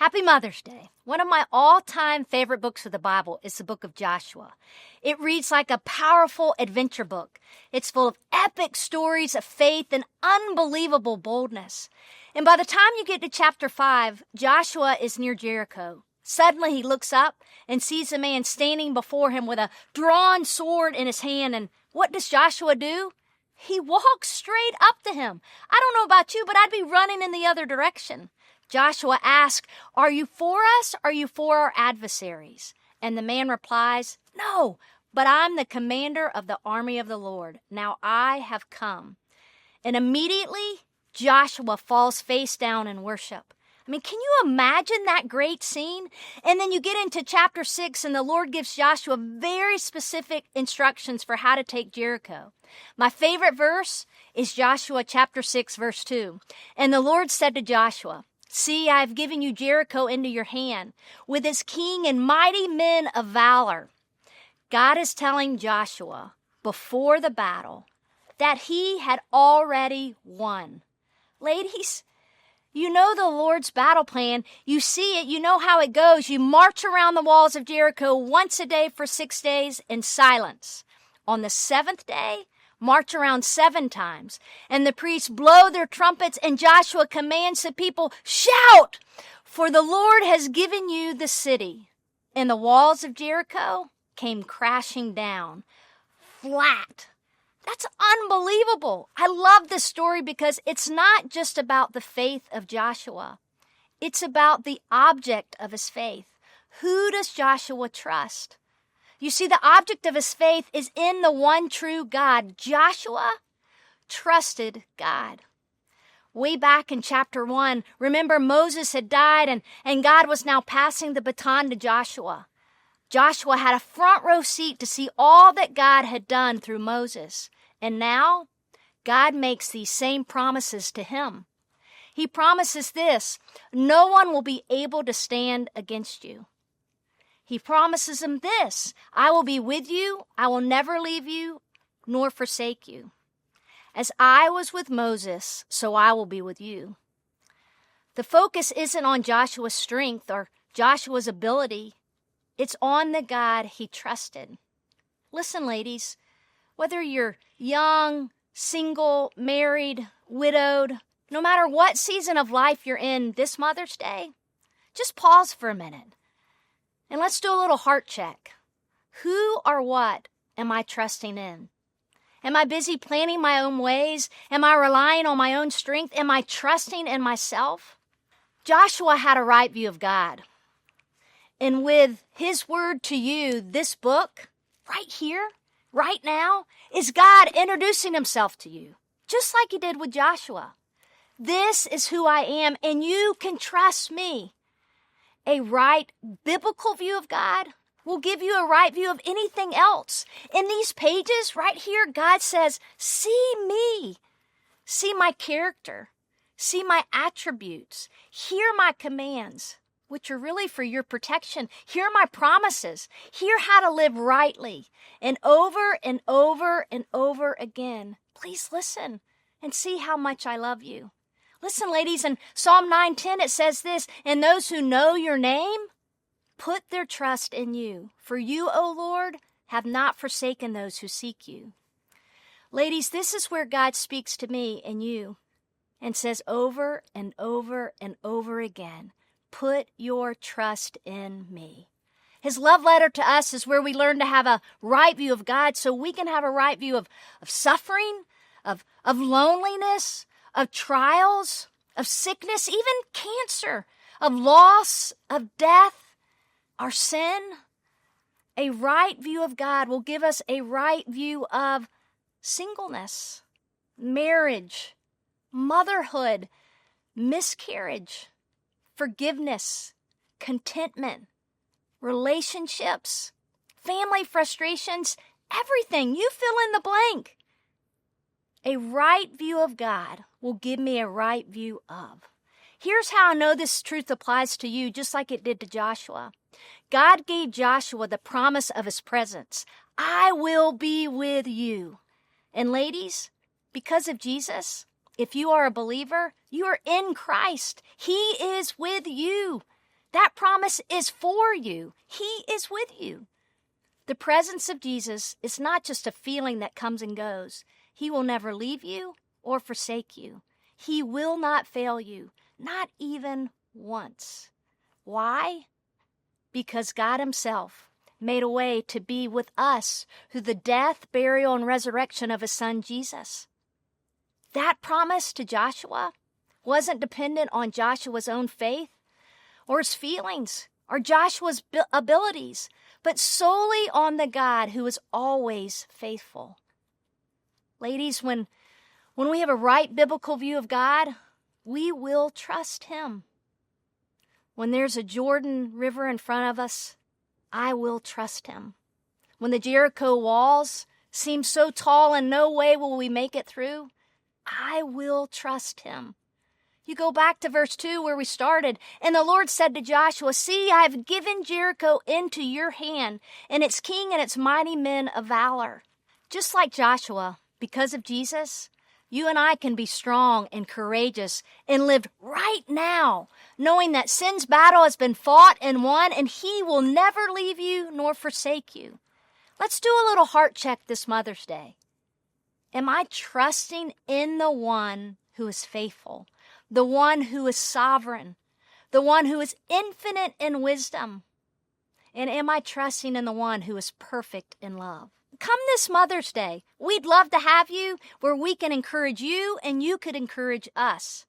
Happy Mother's Day. One of my all-time favorite books of the Bible is the book of Joshua. It reads like a powerful adventure book. It's full of epic stories of faith and unbelievable boldness. And by the time you get to chapter 5, Joshua is near Jericho. Suddenly he looks up and sees a man standing before him with a drawn sword in his hand. And what does Joshua do? He walks straight up to him. I don't know about you, but I'd be running in the other direction. Joshua asks, "Are you for us? Or are you for our adversaries?" And the man replies, "No, but I'm the commander of the army of the Lord. Now I have come." And immediately Joshua falls face down in worship. I mean, can you imagine that great scene? And then you get into chapter 6 and the Lord gives Joshua very specific instructions for how to take Jericho. My favorite verse is Joshua chapter 6, verse 2. And the Lord said to Joshua, "See, I have given you Jericho into your hand, with its king and mighty men of valor." God is telling Joshua before the battle that he had already won. Ladies, you know the Lord's battle plan. You see it. You know how it goes. You march around the walls of Jericho once a day for 6 days in silence. On the 7th day, march around 7 times. And the priests blow their trumpets, and Joshua commands the people, "Shout, for the Lord has given you the city." And the walls of Jericho came crashing down, flat. That's unbelievable. I love this story because it's not just about the faith of Joshua. It's about the object of his faith. Who does Joshua trust? You see, the object of his faith is in the one true God. Joshua trusted God. Way back in chapter 1, remember Moses had died and God was now passing the baton to Joshua. Joshua had a front row seat to see all that God had done through Moses. And now, God makes these same promises to him. He promises this: no one will be able to stand against you. He promises him this: I will be with you, I will never leave you, nor forsake you. As I was with Moses, so I will be with you. The focus isn't on Joshua's strength or Joshua's ability. It's on the God he trusted. Listen, ladies, whether you're young, single, married, widowed, no matter what season of life you're in this Mother's Day, just pause for a minute and let's do a little heart check. Who or what am I trusting in? Am I busy planning my own ways? Am I relying on my own strength? Am I trusting in myself? Joshua had a right view of God. And with his word to you, this book, right here, right now, is God introducing himself to you, just like he did with Joshua. This is who I am, and you can trust me. A right biblical view of God will give you a right view of anything else. In these pages right here, God says, see me, see my character, see my attributes, hear my commands, which are really for your protection. Hear my promises. Hear how to live rightly. And over and over and over again, please listen and see how much I love you. Listen, ladies, in Psalm 9:10, it says this: and those who know your name put their trust in you. For you, O Lord, have not forsaken those who seek you. Ladies, this is where God speaks to me and you and says over and over and over again, put your trust in me. His love letter to us is where we learn to have a right view of God so we can have a right view of suffering, of loneliness, of trials, of sickness, even cancer, of loss, of death, our sin. A right view of God will give us a right view of singleness, marriage, motherhood, miscarriage, forgiveness, contentment, relationships, family frustrations, everything. You fill in the blank. A right view of God will give me a right view of. Here's how I know this truth applies to you, just like it did to Joshua. God gave Joshua the promise of his presence. I will be with you. And ladies, because of Jesus, if you are a believer, you are in Christ. He is with you. That promise is for you. He is with you. The presence of Jesus is not just a feeling that comes and goes. He will never leave you or forsake you. He will not fail you, not even once. Why? Because God himself made a way to be with us through the death, burial, and resurrection of his son Jesus. That promise to Joshua wasn't dependent on Joshua's own faith or his feelings or Joshua's abilities, but solely on the God who is always faithful. Ladies, when we have a right biblical view of God, we will trust him. When there's a Jordan River in front of us, I will trust him. When the Jericho walls seem so tall and no way will we make it through, I will trust him. You go back to verse 2 where we started. And the Lord said to Joshua, "See, I have given Jericho into your hand, and its king and its mighty men of valor." Just like Joshua, because of Jesus, you and I can be strong and courageous and live right now, knowing that sin's battle has been fought and won, and he will never leave you nor forsake you. Let's do a little heart check this Mother's Day. Am I trusting in the one who is faithful, the one who is sovereign, the one who is infinite in wisdom? And am I trusting in the one who is perfect in love? Come this Mother's Day. We'd love to have you where we can encourage you and you could encourage us.